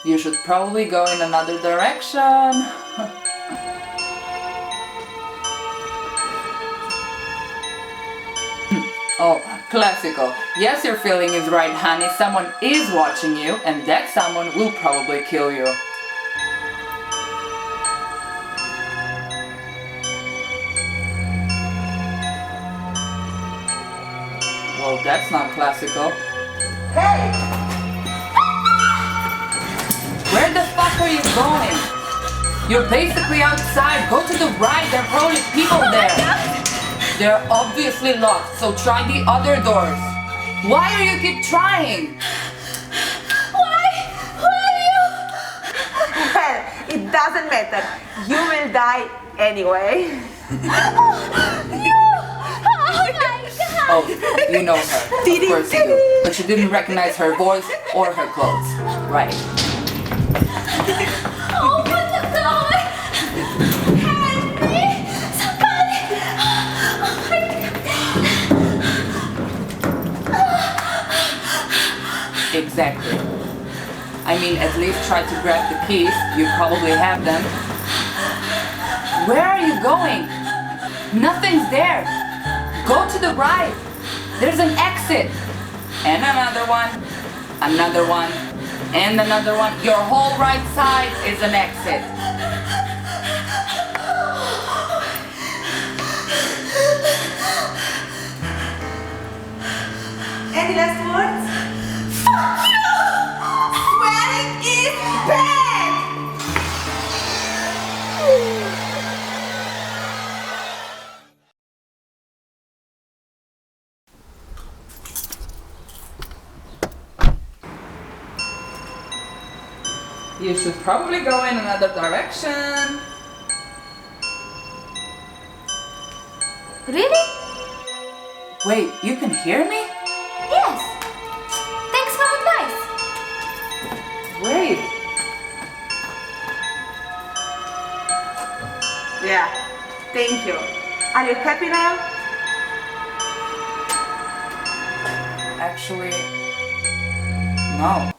You should probably go in another direction. Oh, classical. Yes, your feeling is right, honey. Someone is watching you, and that someone will probably kill you. Well, that's not classical. Hey! Where the fuck are you going? You're basically outside. Go to the right. There are probably people there. They're obviously locked, so try the other doors. Why do you keep trying? Why are you? Well, it doesn't matter. You will die anyway. Oh, you know her. Of course you do. But you didn't recognize her voice or her clothes. Right. Open the door! Help me! Somebody! Exactly. I mean, at least try to grab the keys. You probably have them. Where are you going? Nothing's there. Go to the right. There's an exit. And another one. Another one. And another one. Your whole right side is an exit. Any last words? Fuck you! Swearing is bad! You should probably go in another direction. Really? Wait, you can hear me? Yes. Thanks for advice. Wait. Yeah, thank you. Are you happy now? Actually, no.